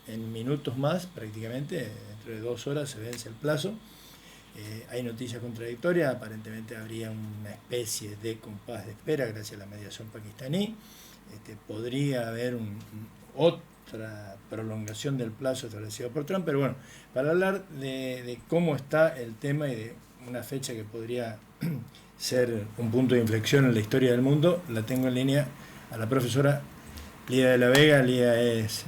En minutos más, prácticamente, dentro de 2 horas se vence el plazo. Hay noticias contradictorias, aparentemente habría una especie de compás de espera gracias a la mediación pakistaní. Podría haber otra prolongación del plazo establecido por Trump, pero bueno, para hablar de cómo está el tema y de una fecha que podría ser un punto de inflexión en la historia del mundo, la tengo en línea a la profesora Lía de la Vega. Lía es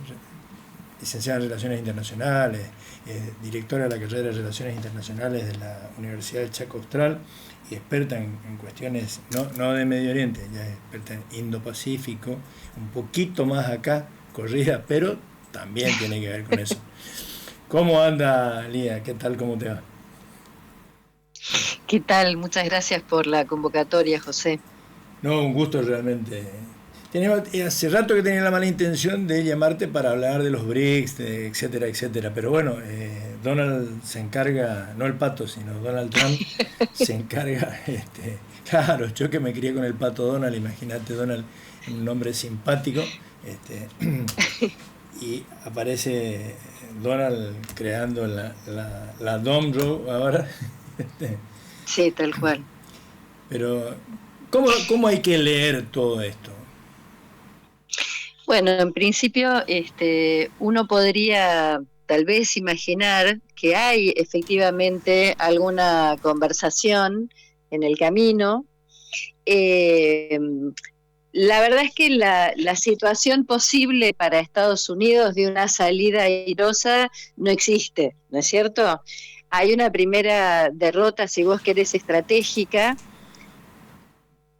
licenciada en Relaciones Internacionales, directora de la carrera de Relaciones Internacionales de la Universidad del Chaco Austral y experta en cuestiones no de Medio Oriente, ya es experta en Indo-Pacífico, un poquito más acá, corrida, pero también tiene que ver con eso. ¿Cómo anda, Lía? ¿Qué tal? ¿Cómo te va? ¿Qué tal? Muchas gracias por la convocatoria, José. No, un gusto realmente. Hace rato que tenía la mala intención de llamarte para hablar de los BRICS, etcétera, etcétera. Pero bueno, Donald se encarga, no el pato, sino Donald Trump se encarga, claro, yo que me crié con el pato Donald, imagínate Donald, un nombre simpático, y aparece Donald creando la Dom Row ahora. Sí, tal cual. Pero, ¿cómo hay que leer todo esto? Bueno, en principio, uno podría tal vez imaginar que hay efectivamente alguna conversación en el camino. Eh, la verdad es que la situación posible para Estados Unidos de una salida airosa no existe, ¿no es cierto? Hay una primera derrota, si vos querés, estratégica,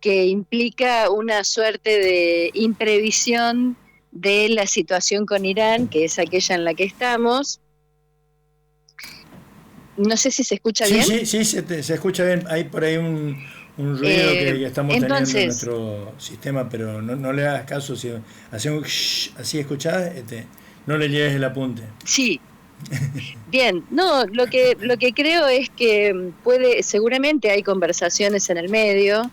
que implica una suerte de imprevisión de la situación con Irán, que es aquella en la que estamos. No sé si se escucha Sí, bien. sí, sí, se escucha bien. Hay por ahí un ruido que estamos teniendo en Entonces, nuestro sistema, pero no le hagas caso. Si hace un así escuchás, no le lleves el apunte. sí, bien, no, lo que creo es que seguramente hay conversaciones en el medio,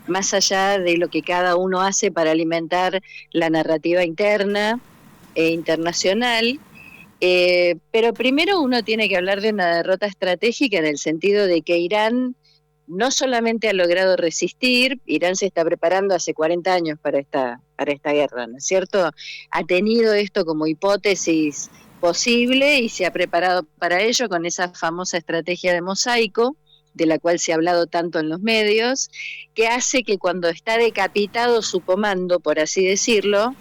más allá de lo que cada uno hace para alimentar la narrativa interna e internacional. Pero primero uno tiene que hablar de una derrota estratégica en el sentido de que Irán no solamente ha logrado resistir, Irán se está preparando hace 40 años para esta guerra, ¿no es cierto? Ha tenido esto como hipótesis posible y se ha preparado para ello con esa famosa estrategia de mosaico, de la cual se ha hablado tanto en los medios, que hace que cuando está decapitado su comando, por así decirlo,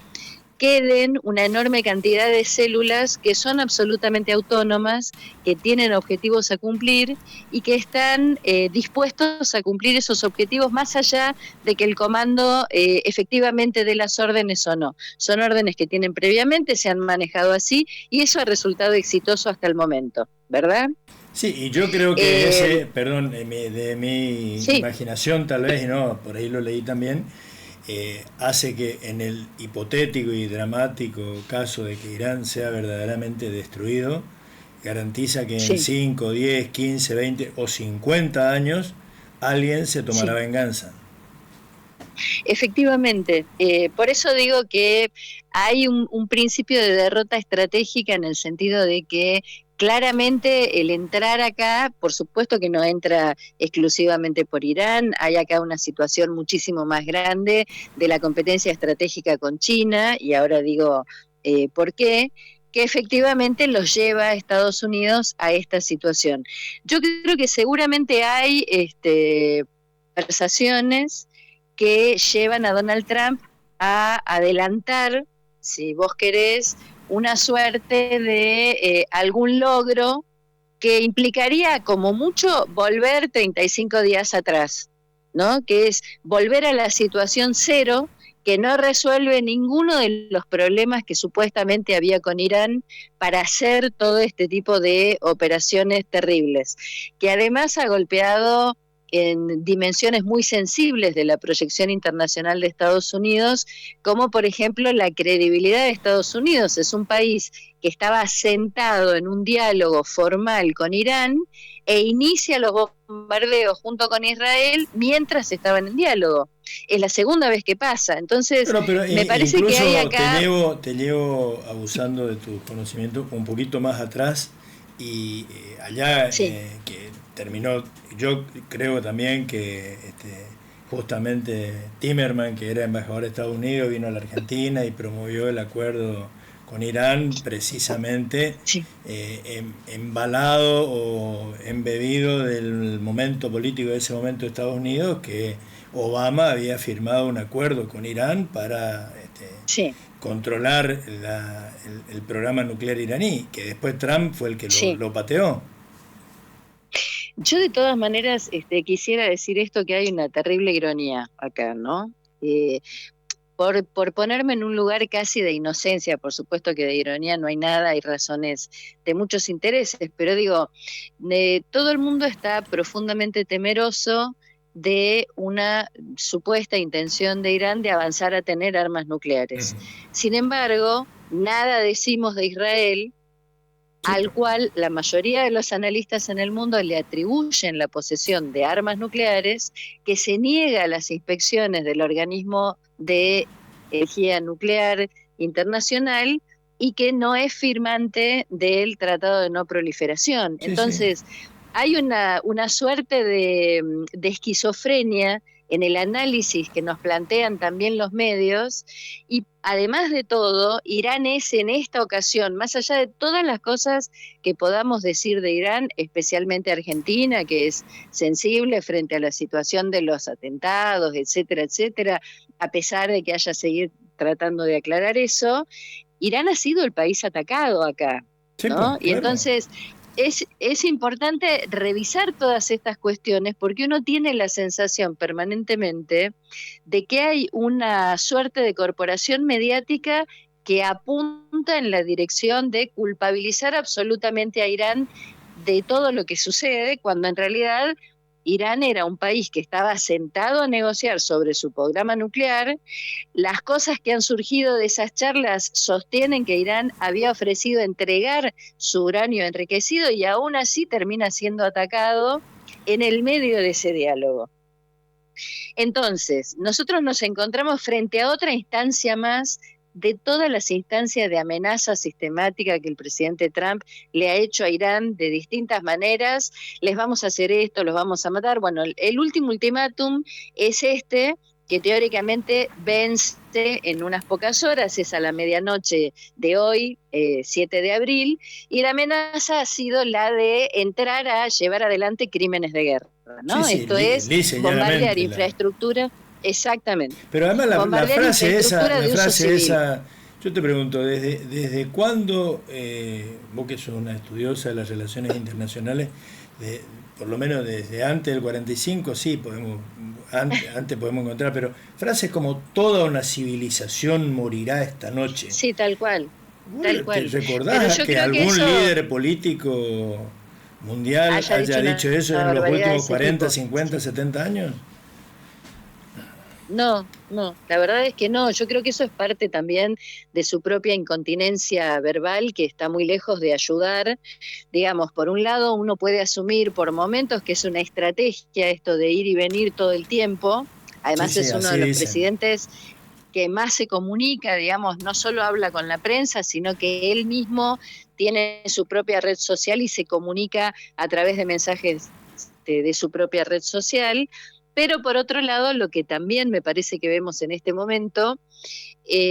queden una enorme cantidad de células que son absolutamente autónomas, que tienen objetivos a cumplir y que están dispuestos a cumplir esos objetivos más allá de que el comando efectivamente dé las órdenes o no. Son órdenes que tienen previamente, se han manejado así y eso ha resultado exitoso hasta el momento, ¿verdad? Sí, y yo creo que Eh, perdón, de mi sí, imaginación tal vez, y no, por ahí lo leí también, hace que en el hipotético y dramático caso de que Irán sea verdaderamente destruido, garantiza que en sí, 5, 10, 15, 20 o 50 años alguien se tomará sí. venganza. Efectivamente, por eso digo que hay un principio de derrota estratégica en el sentido de que claramente el entrar acá, por supuesto que no entra exclusivamente por Irán, hay acá una situación muchísimo más grande de la competencia estratégica con China, y ahora digo por qué, que efectivamente los lleva a Estados Unidos a esta situación. Yo creo que seguramente hay conversaciones que llevan a Donald Trump a adelantar, si vos querés, una suerte de algún logro que implicaría como mucho volver 35 días atrás, ¿no? Que es volver a la situación cero, que no resuelve ninguno de los problemas que supuestamente había con Irán para hacer todo este tipo de operaciones terribles, que además ha golpeado en dimensiones muy sensibles de la proyección internacional de Estados Unidos, como por ejemplo la credibilidad de Estados Unidos. Es un país que estaba asentado en un diálogo formal con Irán e inicia los bombardeos junto con Israel mientras estaban en diálogo. Es la segunda vez que pasa. Entonces, pero me parece que hay acá... te llevo, abusando de tu conocimiento, un poquito más atrás, y allá Sí. que terminó, yo creo también que justamente Timerman, que era embajador de Estados Unidos, vino a la Argentina y promovió el acuerdo con Irán precisamente Sí. embalado o embebido del momento político de ese momento de Estados Unidos, que Obama había firmado un acuerdo con Irán para Sí. controlar el programa nuclear iraní, que después Trump fue el que Sí. lo pateó. Yo de todas maneras quisiera decir esto, que hay una terrible ironía acá, ¿no? Eh, por ponerme en un lugar casi de inocencia, por supuesto que de ironía no hay nada, hay razones de muchos intereses, pero digo, todo el mundo está profundamente temeroso de una supuesta intención de Irán de avanzar a tener armas nucleares. Uh-huh. Sin embargo, nada decimos de Israel, Sí, al cual la mayoría de los analistas en el mundo le atribuyen la posesión de armas nucleares, que se niega a las inspecciones del organismo de energía nuclear internacional y que no es firmante del Tratado de No Proliferación. sí, sí. Entonces, hay una suerte de esquizofrenia en el análisis que nos plantean también los medios, y además de todo, Irán es en esta ocasión, más allá de todas las cosas que podamos decir de Irán, especialmente Argentina, que es sensible frente a la situación de los atentados, etcétera, etcétera, a pesar de que haya seguir tratando de aclarar eso, Irán ha sido el país atacado acá, Sí, pues, ¿no? Y claro. entonces es importante revisar todas estas cuestiones, porque uno tiene la sensación permanentemente de que hay una suerte de corporación mediática que apunta en la dirección de culpabilizar absolutamente a Irán de todo lo que sucede, cuando en realidad Irán era un país que estaba sentado a negociar sobre su programa nuclear. Las cosas que han surgido de esas charlas sostienen que Irán había ofrecido entregar su uranio enriquecido, y aún así termina siendo atacado en el medio de ese diálogo. Entonces, nosotros nos encontramos frente a otra instancia más de todas las instancias de amenaza sistemática que el presidente Trump le ha hecho a Irán de distintas maneras. Les vamos a hacer esto, los vamos a matar. Bueno, el último ultimátum es que teóricamente vence en unas pocas horas, es a la medianoche de hoy, 7 de abril, y la amenaza ha sido la de entrar a llevar adelante crímenes de guerra, Sí, ¿no? sí, Esto es lisa y bombardear llanamente. infraestructura, exactamente, Pero además bombardear infraestructura la de uso frase civil. esa, yo te pregunto, ¿desde cuándo, vos que sos una estudiosa de las relaciones internacionales, por lo menos desde antes del 45, sí, antes podemos encontrar, pero frases como toda una civilización morirá esta noche? Sí, tal cual, tal ¿Te cual. Pero recordás yo que creo que algún eso líder político mundial haya haya dicho dicho eso una en los barbaridad de últimos ese 40, tipo. 50, 70 años? No, no, la verdad es que no. Yo creo que eso es parte también de su propia incontinencia verbal, que está muy lejos de ayudar. Digamos, por un lado, uno puede asumir por momentos que es una estrategia esto de ir y venir todo el tiempo. Sí, Además, sí, es uno así de los dicen. presidentes que más se comunica, digamos, no solo habla con la prensa, sino que él mismo tiene su propia red social y se comunica a través de mensajes de su propia red social. Pero por otro lado, lo que también me parece que vemos en este momento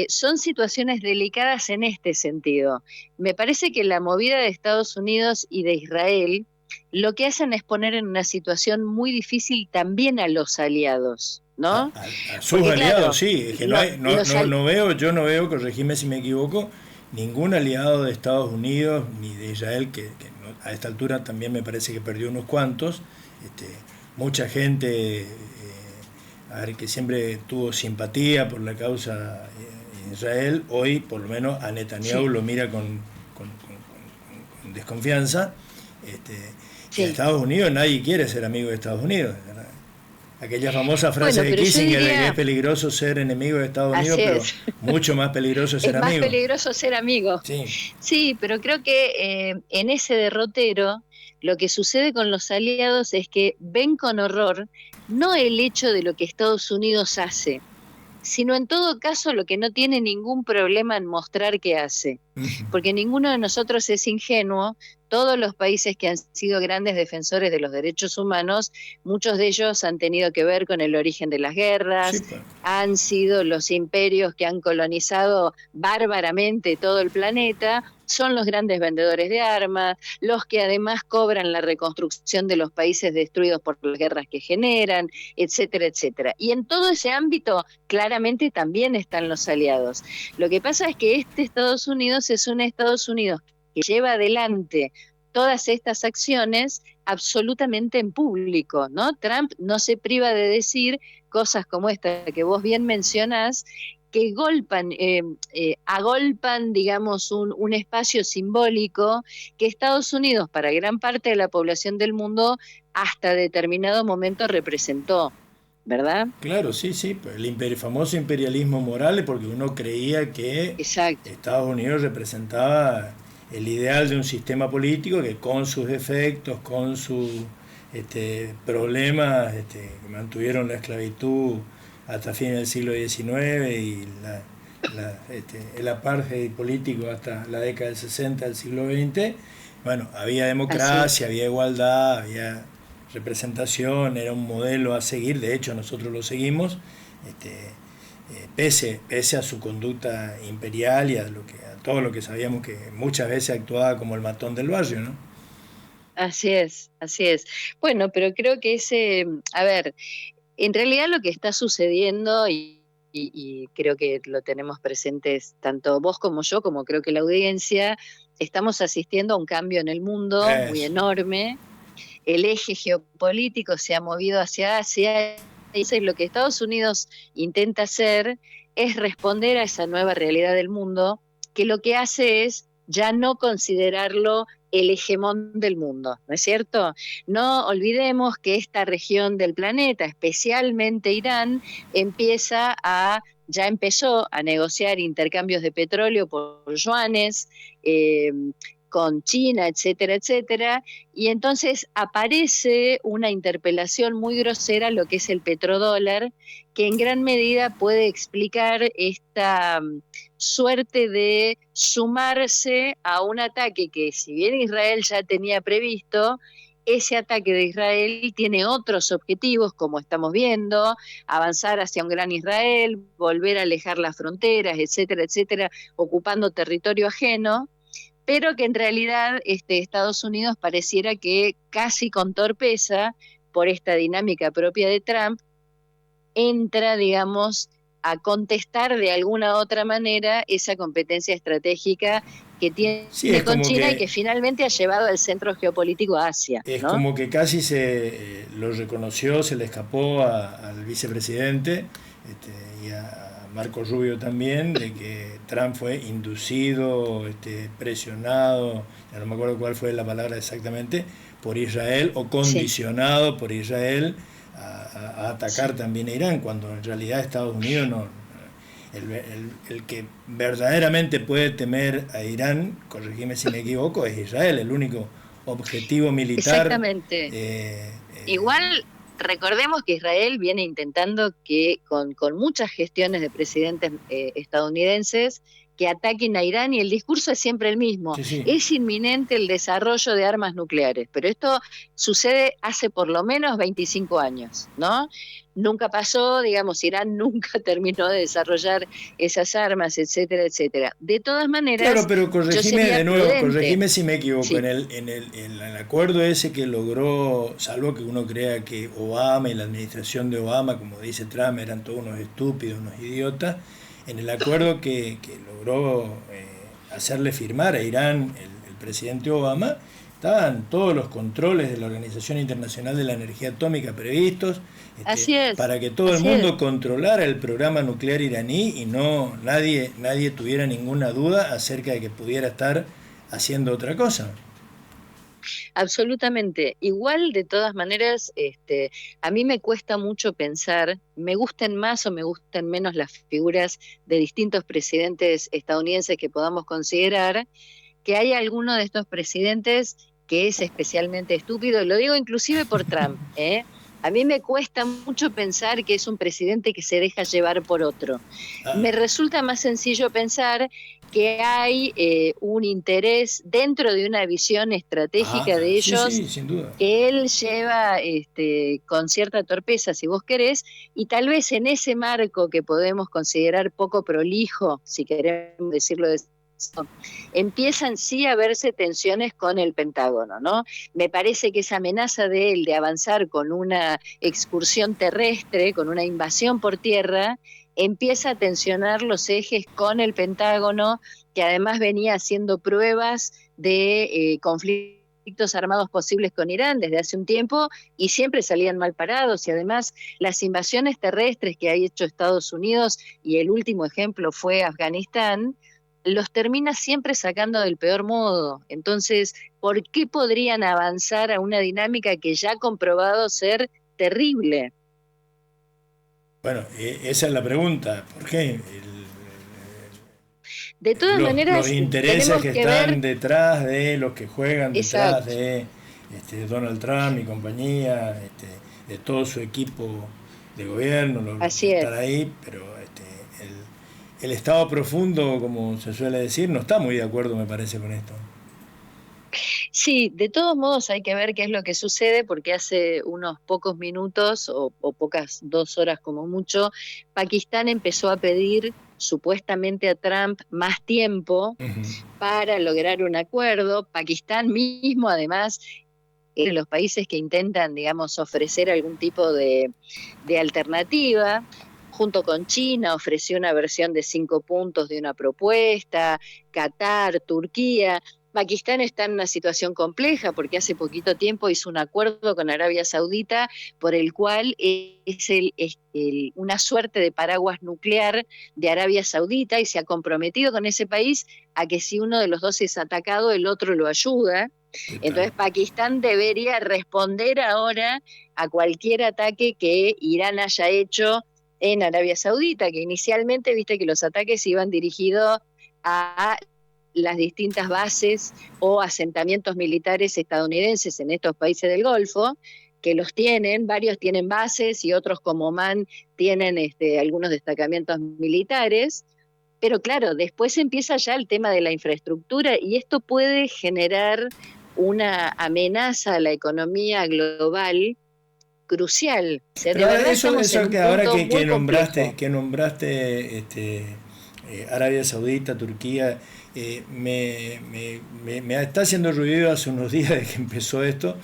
son situaciones delicadas en este sentido. Me parece que la movida de Estados Unidos y de Israel lo que hacen es poner en una situación muy difícil también a los aliados, ¿no? A sus Porque aliados, claro, sí, es que no lo, hay, los al yo no veo, corregime si me equivoco, ningún aliado de Estados Unidos ni de Israel, a esta altura también me parece que perdió unos cuantos. este, Mucha gente, a ver, que siempre tuvo simpatía por la causa de Israel, hoy por lo menos a Netanyahu sí, lo mira con desconfianza. Y a sí. Estados Unidos nadie quiere ser amigo de Estados Unidos, ¿verdad? aquella famosa frase de Kissinger de que es peligroso ser enemigo de Estados Unidos, pero mucho más peligroso ser amigo. Es más peligroso ser amigo. Sí, pero creo que en ese derrotero lo que sucede con los aliados es que ven con horror no el hecho de lo que Estados Unidos hace, sino en todo caso lo que no tiene ningún problema en mostrar que hace. Porque ninguno de nosotros es ingenuo. Todos los países que han sido grandes defensores de los derechos humanos, muchos de ellos han tenido que ver con el origen de las guerras, han sido los imperios que han colonizado bárbaramente todo el planeta, son los grandes vendedores de armas, los que además cobran la reconstrucción de los países destruidos por las guerras que generan, etcétera, etcétera. Y en todo ese ámbito claramente también están los aliados. Lo que pasa es que este Estados Unidos es un Estados Unidos que lleva adelante todas estas acciones absolutamente en público, ¿no? Trump no se priva de decir cosas como esta que vos bien mencionás, que agolpan, digamos, un espacio simbólico que Estados Unidos, para gran parte de la población del mundo, hasta determinado momento representó, ¿verdad? Claro, sí, el famoso imperialismo moral, porque uno creía que Estados Unidos representaba el ideal de un sistema político que con sus defectos, con sus problemas, que mantuvieron la esclavitud hasta fines del siglo XIX y el apartheid político hasta la década del 60 del siglo XX, bueno, había democracia, había igualdad, había representación, era un modelo a seguir, de hecho nosotros lo seguimos, pese a su conducta imperial y a todo lo que sabíamos, que muchas veces actuaba como el matón del barrio, ¿no? Así es. Bueno, pero creo que en realidad lo que está sucediendo, y creo que lo tenemos presentes tanto vos como yo, como creo que la audiencia, estamos asistiendo a un cambio en el mundo muy enorme. El eje geopolítico se ha movido hacia Asia, y lo que Estados Unidos intenta hacer es responder a esa nueva realidad del mundo, que lo que hace es ya no considerarlo el hegemón del mundo, ¿no es cierto? No olvidemos que esta región del planeta, especialmente Irán, ya empezó a negociar intercambios de petróleo por yuanes, con China, etcétera, etcétera, y entonces aparece una interpelación muy grosera a lo que es el petrodólar, que en gran medida puede explicar esta suerte de sumarse a un ataque que, si bien Israel ya tenía previsto, ese ataque de Israel tiene otros objetivos, como estamos viendo, avanzar hacia un gran Israel, volver a alejar las fronteras, etcétera, etcétera, ocupando territorio ajeno, pero que en realidad Estados Unidos pareciera que casi con torpeza, por esta dinámica propia de Trump, entra, digamos, a contestar de alguna otra manera esa competencia estratégica que tiene con China y que finalmente ha llevado al centro geopolítico a Asia. Es como que casi se lo reconoció, se le escapó al vicepresidente y a Marco Rubio también, de que Trump fue inducido, presionado, ya no me acuerdo cuál fue la palabra exactamente, por Israel, o condicionado por Israel a atacar también a Irán, cuando en realidad Estados Unidos no. El que verdaderamente puede temer a Irán, corregime si me equivoco, es Israel, el único objetivo militar. Exactamente. Igual recordemos que Israel viene intentando que con muchas gestiones de presidentes estadounidenses que ataquen a Irán, y el discurso es siempre el mismo. Es inminente el desarrollo de armas nucleares, pero esto sucede hace por lo menos 25 años, ¿no? Nunca pasó, digamos, Irán nunca terminó de desarrollar esas armas, etcétera, etcétera. De todas maneras, claro, pero corregime si me equivoco, en el acuerdo ese que logró, salvo que uno crea que Obama y la administración de Obama, como dice Trump, eran todos unos estúpidos, unos idiotas, en el acuerdo que logró hacerle firmar a Irán el presidente Obama, estaban todos los controles de la Organización Internacional de la Energía Atómica previstos, para que todo el mundo controlara el programa nuclear iraní y nadie tuviera ninguna duda acerca de que pudiera estar haciendo otra cosa. Absolutamente. Igual, de todas maneras, a mí me cuesta mucho pensar, me gusten más o me gusten menos las figuras de distintos presidentes estadounidenses que podamos considerar, que hay alguno de estos presidentes que es especialmente estúpido, lo digo inclusive por Trump, ¿eh? A mí me cuesta mucho pensar que es un presidente que se deja llevar por otro. Ah, Me resulta más sencillo pensar que hay un interés dentro de una visión estratégica de sí, ellos sí, sin duda. que él lleva con cierta torpeza, si vos querés, y tal vez en ese marco que podemos considerar poco prolijo, si queremos decirlo de eso, empiezan sí a verse tensiones con el Pentágono, ¿no? Me parece que esa amenaza de él de avanzar con una excursión terrestre, con una invasión por tierra, empieza a tensionar los ejes con el Pentágono, que además venía haciendo pruebas de conflictos armados posibles con Irán desde hace un tiempo y siempre salían mal parados, y además las invasiones terrestres que ha hecho Estados Unidos, y el último ejemplo fue Afganistán, los termina siempre sacando del peor modo. Entonces, ¿por qué podrían avanzar a una dinámica que ya ha comprobado ser terrible? Bueno, esa es la pregunta. ¿Por qué? De todas Los maneras, intereses tenemos que que ver, están detrás de los que juegan detrás exacto, de Donald Trump y compañía, de todo su equipo de gobierno, los que así están es. ahí, pero el Estado profundo, como se suele decir, no está muy de acuerdo, me parece, con esto. Sí, de todos modos hay que ver qué es lo que sucede, porque hace unos pocos minutos o pocas 2 horas como mucho, Pakistán empezó a pedir supuestamente a Trump más tiempo Ujú. para lograr un acuerdo. Pakistán mismo, además, es de los países que intentan, digamos, ofrecer algún tipo de alternativa. Junto con China ofreció una versión de 5 puntos de una propuesta, Qatar, Turquía. Pakistán está en una situación compleja porque hace poquito tiempo hizo un acuerdo con Arabia Saudita por el cual una suerte de paraguas nuclear de Arabia Saudita, y se ha comprometido con ese país a que si uno de los dos es atacado, el otro lo ayuda. ¿Qué tal? Entonces Pakistán debería responder ahora a cualquier ataque que Irán haya hecho en Arabia Saudita, que inicialmente viste que los ataques iban dirigidos a las distintas bases o asentamientos militares estadounidenses en estos países del Golfo, que los tienen, varios tienen bases y otros como Oman tienen algunos destacamentos militares. Pero claro, después empieza ya el tema de la infraestructura, y esto puede generar una amenaza a la economía global crucial. O sea, de Pero ahora verdad estamos en eso un que ahora punto muy complejo. que nombraste Arabia Saudita, Turquía, me está haciendo ruido hace unos días de que empezó esto,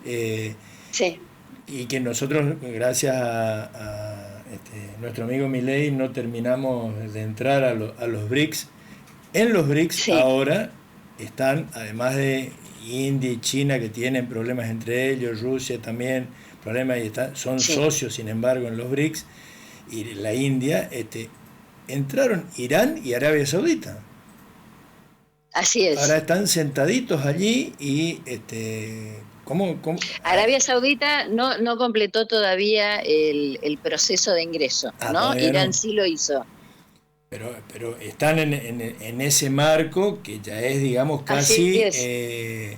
eh, Sí, y que nosotros, gracias nuestro amigo Milei, no terminamos de entrar a los BRICS. En los BRICS sí, ahora están, además de India y China, que tienen problemas entre ellos, Rusia también, problemas, y son sí, socios, sin embargo, en los BRICS, y la India, entraron Irán y Arabia Saudita. así Ahora es. están sentaditos allí y, ¿cómo? Arabia Saudita no completó todavía el proceso de ingreso, ¿no? Todavía Irán no. sí lo hizo. Pero están en ese marco que ya es, digamos, Así casi, es,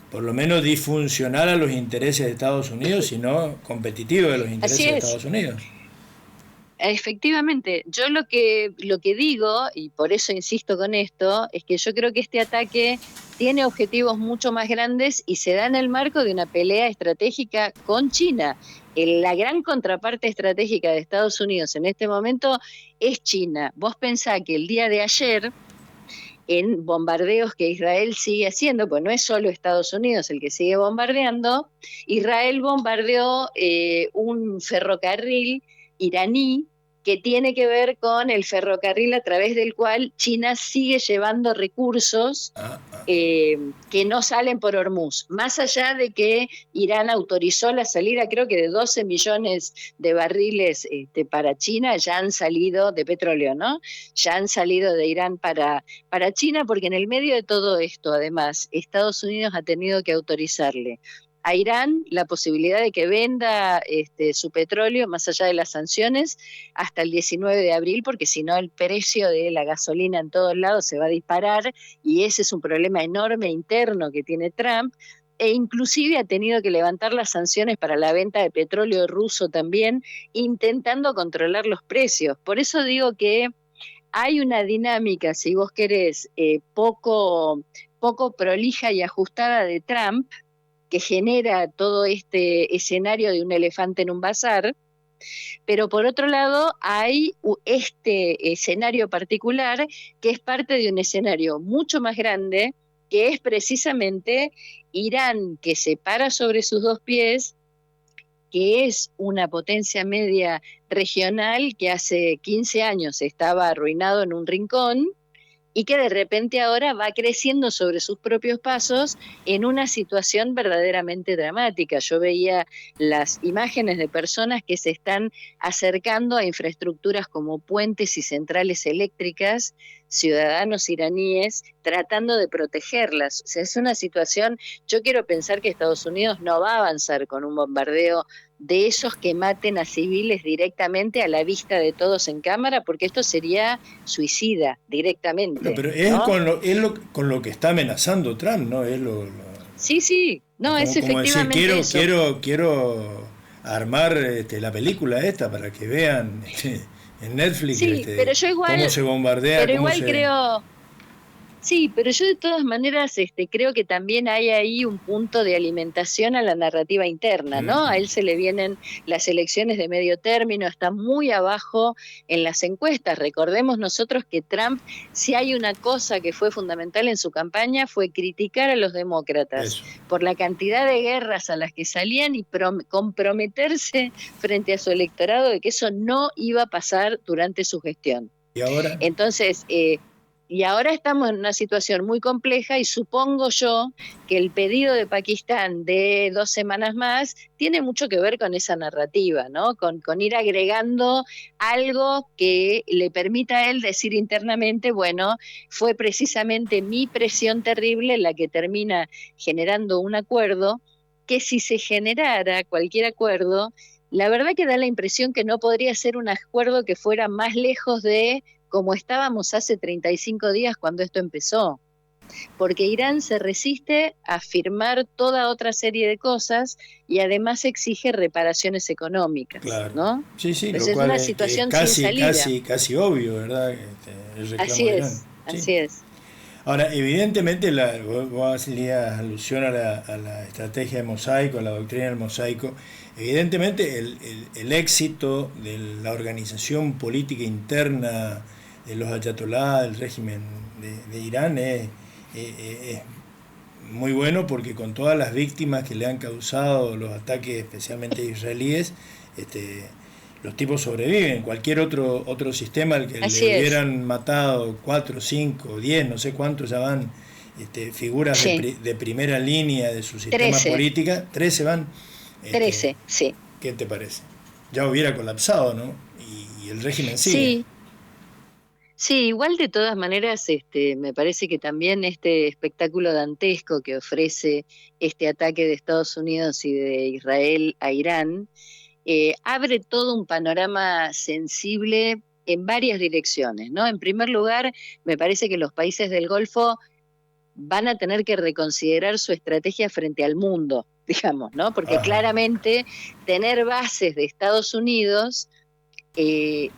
por lo menos disfuncional a los intereses de Estados Unidos, sino competitivo de los así intereses de es. Estados Unidos. Efectivamente, yo lo que digo, y por eso insisto con esto, es que yo creo que este ataque tiene objetivos mucho más grandes y se da en el marco de una pelea estratégica con China. La gran contraparte estratégica de Estados Unidos en este momento es China. Vos pensá que el día de ayer, en bombardeos que Israel sigue haciendo, pues no es solo Estados Unidos el que sigue bombardeando, Israel bombardeó un ferrocarril iraní que tiene que ver con el ferrocarril a través del cual China sigue llevando recursos que no salen por Hormuz, más allá de que Irán autorizó la salida, creo que de 12 millones de barriles para China, ya han salido de petróleo, ¿no? Ya han salido de Irán para China, porque en el medio de todo esto, además, Estados Unidos ha tenido que autorizarle a Irán la posibilidad de que venda su petróleo, más allá de las sanciones, hasta el 19 de abril, porque si no el precio de la gasolina en todos lados se va a disparar, y ese es un problema enorme interno que tiene Trump, e inclusive ha tenido que levantar las sanciones para la venta de petróleo ruso también, intentando controlar los precios. Por eso digo que hay una dinámica, si vos querés, poco prolija y ajustada de Trump, que genera todo este escenario de un elefante en un bazar, pero por otro lado hay este escenario particular que es parte de un escenario mucho más grande, que es precisamente Irán, que se para sobre sus dos pies, que es una potencia media regional que hace 15 años estaba arruinado en un rincón, y que de repente ahora va creciendo sobre sus propios pasos en una situación verdaderamente dramática. Yo veía las imágenes de personas que se están acercando a infraestructuras como puentes y centrales eléctricas, ciudadanos iraníes tratando de protegerlas. O sea, es una situación, yo quiero pensar que Estados Unidos no va a avanzar con un bombardeo de esos que maten a civiles directamente a la vista de todos en cámara, porque esto sería suicida directamente. Bueno, pero es, ¿no? Con lo que está amenazando Trump, ¿no? Es sí, sí, no, es efectivamente decir, eso. quiero armar la película esta para que vean en Netflix Sí, pero yo igual, cómo se bombardea, pero igual creo. Sí, pero yo de todas maneras creo que también hay ahí un punto de alimentación a la narrativa interna, ¿no? A él se le vienen las elecciones de medio término, está muy abajo en las encuestas. Recordemos nosotros que Trump, si hay una cosa que fue fundamental en su campaña, fue criticar a los demócratas por la cantidad de guerras a las que salían y comprometerse frente a su electorado de que eso no iba a pasar durante su gestión. ¿Y ahora? Entonces, y ahora estamos en una situación muy compleja y supongo yo que el pedido de Pakistán de 2 semanas más tiene mucho que ver con esa narrativa, ¿no? Con ir agregando algo que le permita a él decir internamente, bueno, fue precisamente mi presión terrible la que termina generando un acuerdo que, si se generara cualquier acuerdo, la verdad que da la impresión que no podría ser un acuerdo que fuera más lejos de como estábamos hace 35 días cuando esto empezó, porque Irán se resiste a firmar toda otra serie de cosas y además exige reparaciones económicas, claro. ¿no? Sí, sí, Entonces lo cual es una situación casi, sin salida. casi obvio, ¿verdad? El reclamo Así de Irán. es, Sí. así es. Ahora, evidentemente, vos hacías alusión a la estrategia de mosaico, a la doctrina del mosaico. Evidentemente, el éxito de la organización política interna de los ayatolás, del régimen de Irán, es muy bueno, porque con todas las víctimas que le han causado los ataques, especialmente israelíes, los tipos sobreviven. Cualquier otro sistema al que Así le es. hubieran matado 4, 5, 10, no sé cuántos ya van, figuras Sí. de primera línea de su sistema 13. política, 13 van. 13, sí. ¿Qué te parece? Ya hubiera colapsado, ¿no? Y el régimen sigue. Sí. Sí, igual de todas maneras, me parece que también este espectáculo dantesco que ofrece este ataque de Estados Unidos y de Israel a Irán, abre todo un panorama sensible en varias direcciones, ¿no? En primer lugar, me parece que los países del Golfo van a tener que reconsiderar su estrategia frente al mundo, digamos, ¿no? Porque Ajá. claramente tener bases de Estados Unidos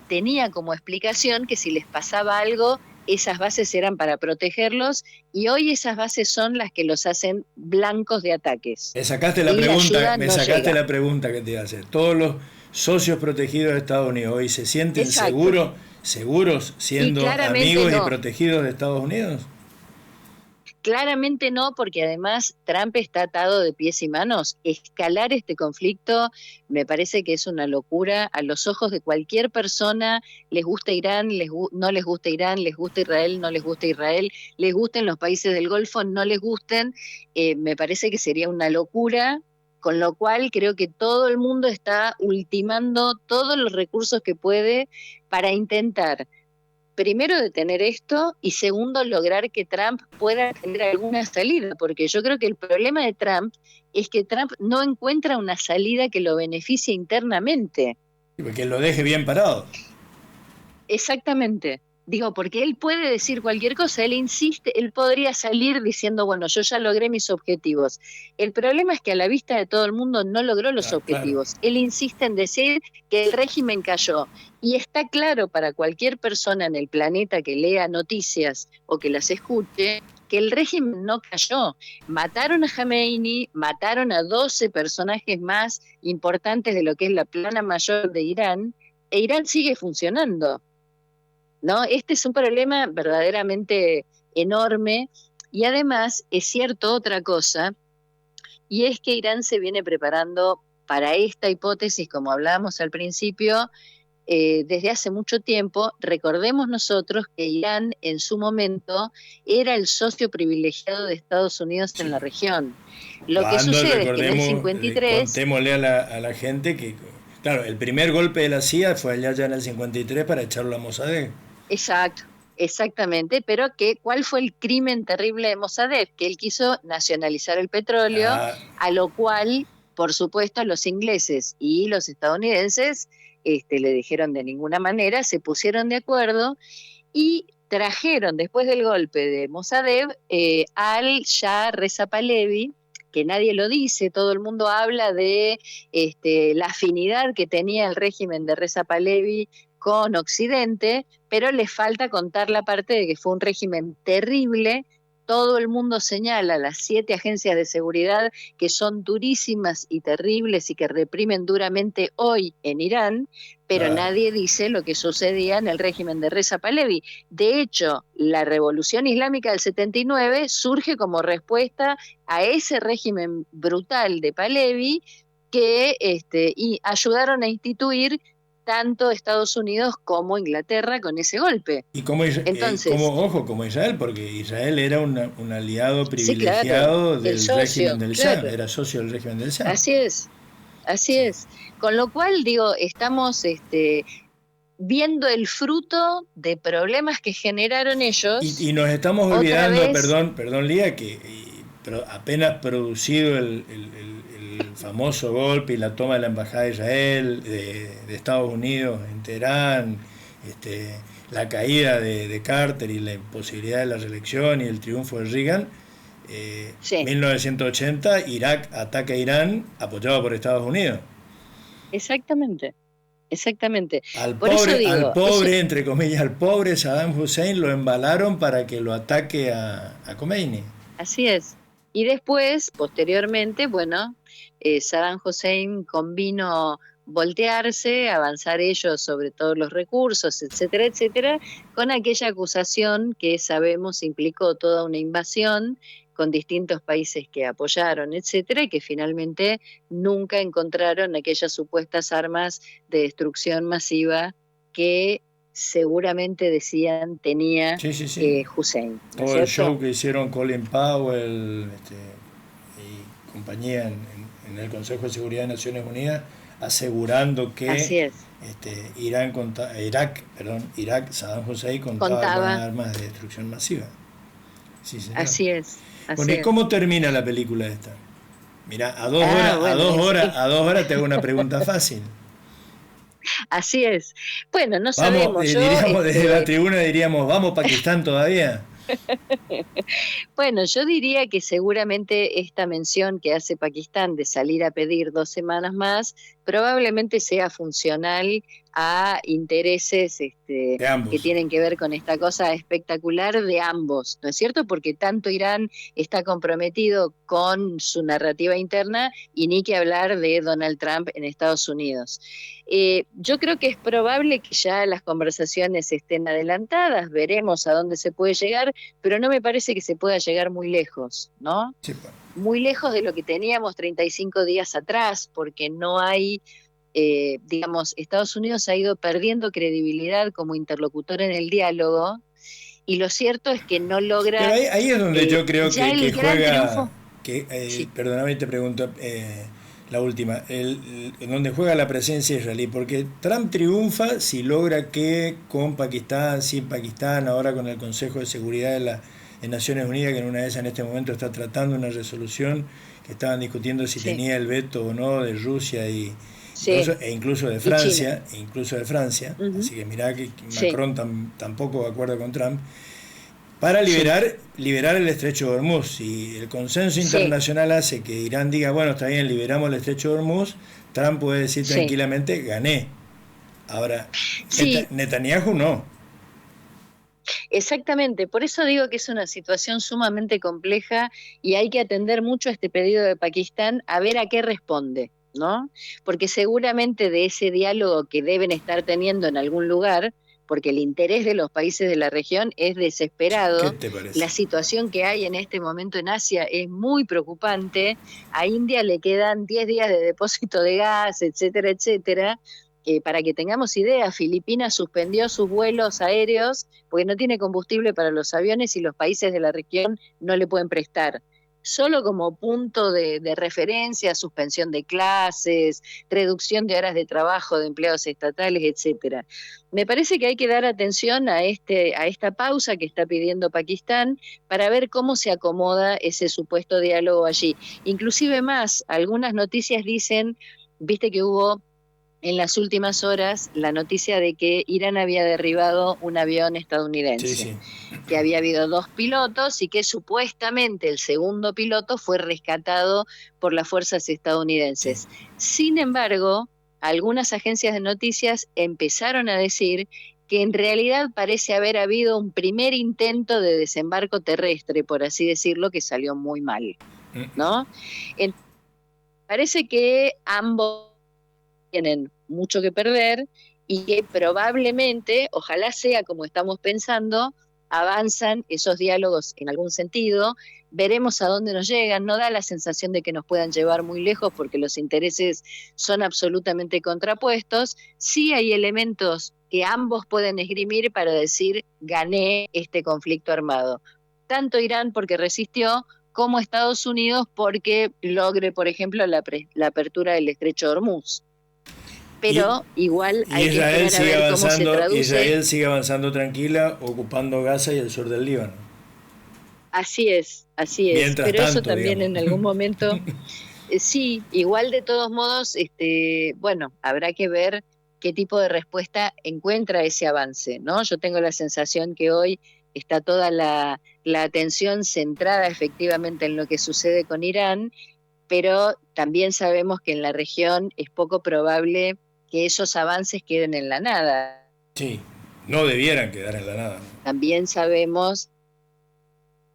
tenía como explicación que si les pasaba algo, esas bases eran para protegerlos, y hoy esas bases son las que los hacen blancos de ataques. Me sacaste la pregunta que te iba a hacer. Todos los socios protegidos de Estados Unidos hoy se sienten Exacto. seguros siendo Y claramente amigos no. y protegidos de Estados Unidos. Claramente no, porque además Trump está atado de pies y manos. Escalar este conflicto me parece que es una locura a los ojos de cualquier persona. Les gusta Irán, no les gusta Irán, les gusta Israel, no les gusta Israel, les gusten los países del Golfo, no les gusten. Me parece que sería una locura, con lo cual creo que todo el mundo está ultimando todos los recursos que puede para intentar primero detener esto y segundo lograr que Trump pueda tener alguna salida, porque yo creo que el problema de Trump es que Trump no encuentra una salida que lo beneficie internamente. Que lo deje bien parado. Exactamente. Digo, porque él puede decir cualquier cosa, él insiste, él podría salir diciendo, bueno, yo ya logré mis objetivos. El problema es que a la vista de todo el mundo no logró los objetivos. Claro. Él insiste en decir que el régimen cayó. Y está claro para cualquier persona en el planeta que lea noticias o que las escuche, que el régimen no cayó. Mataron a Khomeini, mataron a 12 personajes más importantes de lo que es la plana mayor de Irán, e Irán sigue funcionando. ¿No? Este es un problema verdaderamente enorme y además es cierto otra cosa, y es que Irán se viene preparando para esta hipótesis, como hablábamos al principio, desde hace mucho tiempo. Recordemos nosotros que Irán en su momento era el socio privilegiado de Estados Unidos en la región. Lo que sucede es que en el 53... Contémosle a la gente que, claro, el primer golpe de la CIA fue allá ya en el 53 para echarlo a Mossadegh. Exacto, exactamente, pero ¿cuál fue el crimen terrible de Mossadegh? Que él quiso nacionalizar el petróleo, a lo cual, por supuesto, los ingleses y los estadounidenses le dijeron de ninguna manera, se pusieron de acuerdo y trajeron después del golpe de Mossadegh al Shah Reza Pahlavi, que nadie lo dice, todo el mundo habla de la afinidad que tenía el régimen de Reza Pahlavi con Occidente, pero les falta contar la parte de que fue un régimen terrible. Todo el mundo señala las 7 agencias de seguridad que son durísimas y terribles y que reprimen duramente hoy en Irán, pero nadie dice lo que sucedía en el régimen de Reza Pahlavi. De hecho, la revolución islámica del 79 surge como respuesta a ese régimen brutal de Pahlavi que y ayudaron a instituir tanto Estados Unidos como Inglaterra con ese golpe. Y como Israel, porque Israel era un aliado privilegiado, sí, claro, del régimen del Shah, claro. Era socio del régimen del Shah. Así es. Con lo cual, digo, estamos viendo el fruto de problemas que generaron ellos. Y nos estamos olvidando, perdón Lía, pero apenas producido el famoso golpe y la toma de la embajada de Israel, de Estados Unidos en Teherán, la caída de Carter y la imposibilidad de la reelección y el triunfo de Reagan, sí. 1980, Irak ataca a Irán apoyado por Estados Unidos. Exactamente. Al pobre, entre comillas, al pobre Saddam Hussein lo embalaron para que lo ataque a Khomeini. Así es. Y después, posteriormente, bueno, Saddam Hussein convino voltearse, avanzar ellos sobre todos los recursos, etcétera, etcétera, con aquella acusación que sabemos implicó toda una invasión con distintos países que apoyaron, etcétera, y que finalmente nunca encontraron aquellas supuestas armas de destrucción masiva que seguramente decían tenía Hussein. ¿No todo el show que hicieron Colin Powell y compañía en el Consejo de Seguridad de Naciones Unidas, asegurando que Irak, Saddam Hussein contaba con armas de destrucción masiva. Sí, señor. Así es. Bueno, ¿y cómo termina la película esta? Mira, a dos horas te hago una pregunta fácil. Así es. Bueno, no sabemos. Diríamos, desde la tribuna diríamos, ¿vamos Pakistán todavía? Bueno, yo diría que seguramente esta mención que hace Pakistán de salir a pedir 2 semanas más probablemente sea funcional a intereses de que ambos. tienen que ver con esta cosa espectacular de ambos, ¿no es cierto? Porque tanto Irán está comprometido con su narrativa interna y ni que hablar de Donald Trump en Estados Unidos. Yo creo que es probable que ya las conversaciones estén adelantadas, veremos a dónde se puede llegar, pero no me parece que se pueda llegar muy lejos, ¿no? Sí, pues. Muy lejos de lo que teníamos 35 días atrás, porque no hay, digamos, Estados Unidos ha ido perdiendo credibilidad como interlocutor en el diálogo, y lo cierto es que no Pero logra, ahí es donde yo creo ya que el gran juega, triunfo, que sí, perdóname, te pregunto la última, en donde juega la presencia israelí, porque Trump triunfa si logra que con Pakistán, sin Pakistán, ahora con el Consejo de Seguridad de Naciones Unidas, que en una de esas en este momento está tratando una resolución que estaban discutiendo si sí, tenía el veto o no de Rusia sí, e y China. incluso de Francia, Ujú, así que mirá que sí, Macron tampoco de acuerdo con Trump, para sí, liberar el estrecho de Hormuz. Si el consenso sí, internacional hace que Irán diga, bueno, está bien, liberamos el estrecho de Hormuz, Trump puede decir sí, tranquilamente, gané. Ahora, sí, Netanyahu no. exactamente. Por eso digo que es una situación sumamente compleja y hay que atender mucho a este pedido de Pakistán a ver a qué responde, ¿no? Porque seguramente de ese diálogo que deben estar teniendo en algún lugar, porque el interés de los países de la región es ¿Qué desesperado, te parece? la situación que hay en este momento en Asia es muy preocupante, a India le quedan 10 días de depósito de gas, etcétera, etcétera. Para que tengamos idea, Filipinas suspendió sus vuelos aéreos porque no tiene combustible para los aviones y los países de la región no le pueden prestar. Solo como punto de referencia, suspensión de clases, reducción de horas de trabajo de empleados estatales, etcétera. Me parece que hay que dar atención a esta pausa que está pidiendo Pakistán para ver cómo se acomoda ese supuesto diálogo allí. Inclusive más, algunas noticias dicen, viste que hubo en las últimas horas la noticia de que Irán había derribado un avión Sí, estadounidense, sí. que había habido dos pilotos y que supuestamente el segundo piloto fue rescatado por las fuerzas Sí. estadounidenses. Sin embargo, algunas agencias de noticias empezaron a decir que en realidad parece haber habido un primer intento de desembarco terrestre, por así decirlo, que salió muy mal, ¿no? Entonces, parece que ambos tienen mucho que perder y que probablemente, ojalá sea como estamos pensando, avanzan esos diálogos en algún sentido, veremos a dónde nos llegan, no da la sensación de que nos puedan llevar muy lejos porque los intereses son absolutamente contrapuestos, sí hay elementos que ambos pueden esgrimir para decir gané este conflicto armado. Tanto Irán porque resistió, como Estados Unidos porque logre, por ejemplo, la apertura del estrecho de Hormuz, Y, pero igual y hay que esperar a ver cómo se traduce. Israel sigue avanzando tranquila, ocupando Gaza y el sur del Líbano. Así es, Mientras pero eso tanto, también digamos. en algún momento, sí, igual de todos modos, bueno, habrá que ver qué tipo de respuesta encuentra ese avance, ¿no? Yo tengo la sensación que hoy está toda la atención centrada efectivamente en lo que sucede con Irán, pero también sabemos que en la región es poco probable que esos avances queden en la nada. Sí, no debieran quedar en la nada. También sabemos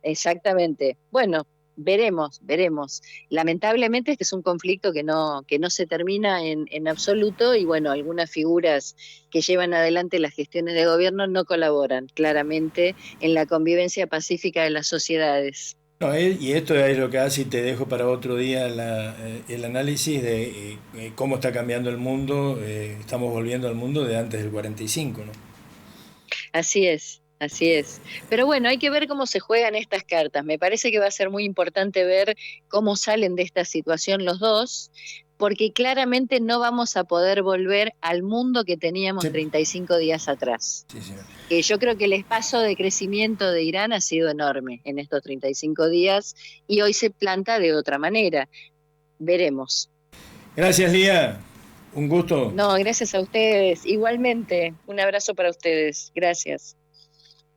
exactamente, bueno, veremos. Lamentablemente este es un conflicto que no se termina en absoluto y bueno, algunas figuras que llevan adelante las gestiones de gobierno no colaboran claramente en la convivencia pacífica de las sociedades. No, y esto es lo que hace y te dejo para otro día el análisis de cómo está cambiando el mundo. Estamos volviendo al mundo de antes del 45, ¿no? Así es, así es. Pero bueno, hay que ver cómo se juegan estas cartas. Me parece que va a ser muy importante ver cómo salen de esta situación los dos, porque claramente no vamos a poder volver al mundo que teníamos Sí, 35 días atrás. sí, sí. Que yo creo que el espacio de crecimiento de Irán ha sido enorme en estos 35 días y hoy se planta de otra manera. Veremos. Gracias, Lía. Un gusto. No, gracias a ustedes. Igualmente, un abrazo para ustedes. Gracias.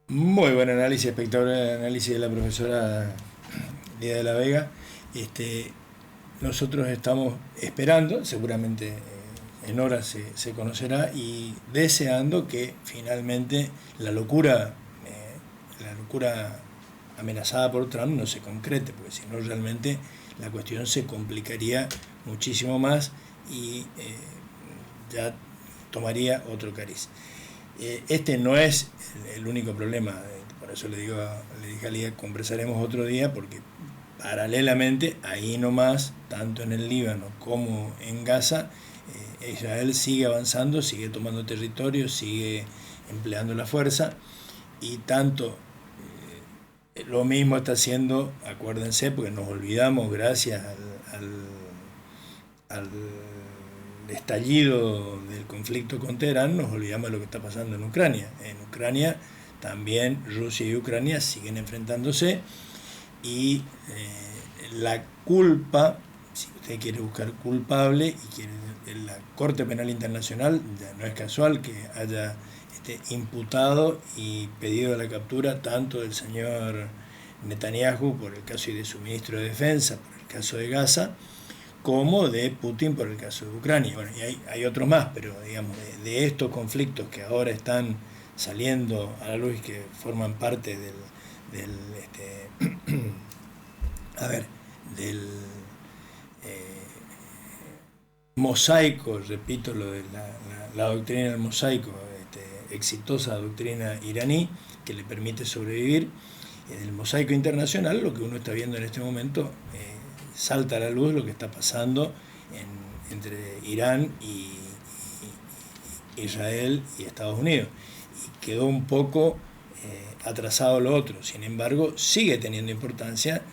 Muy buen análisis, espectacular análisis de la profesora Lía de la Vega. Nosotros estamos esperando, seguramente en horas se conocerá, y deseando que finalmente la locura amenazada por Trump no se concrete, porque si no realmente la cuestión se complicaría muchísimo más y ya tomaría otro cariz. Este no es el único problema, por eso le dije a Lía, conversaremos otro día, porque paralelamente, ahí nomás, tanto en el Líbano como en Gaza, Israel sigue avanzando, sigue tomando territorio, sigue empleando la fuerza, y tanto lo mismo está haciendo, acuérdense, porque nos olvidamos, gracias al estallido del conflicto con Teherán, nos olvidamos de lo que está pasando en Ucrania. En Ucrania también Rusia y Ucrania siguen enfrentándose, y la culpa, si usted quiere buscar culpable y quiere, la Corte Penal Internacional, ya no es casual que haya imputado y pedido la captura tanto del señor Netanyahu por el caso de su ministro de Defensa, por el caso de Gaza, como de Putin por el caso de Ucrania. Bueno, y hay otros más, pero digamos, de estos conflictos que ahora están saliendo a la luz y que forman parte del mosaico, repito, lo de la doctrina del mosaico, exitosa doctrina iraní que le permite sobrevivir. En el mosaico internacional, lo que uno está viendo en este momento, salta a la luz lo que está pasando entre Irán y Israel y Estados Unidos, y quedó un poco atrasado lo otro. Sin embargo, sigue teniendo importancia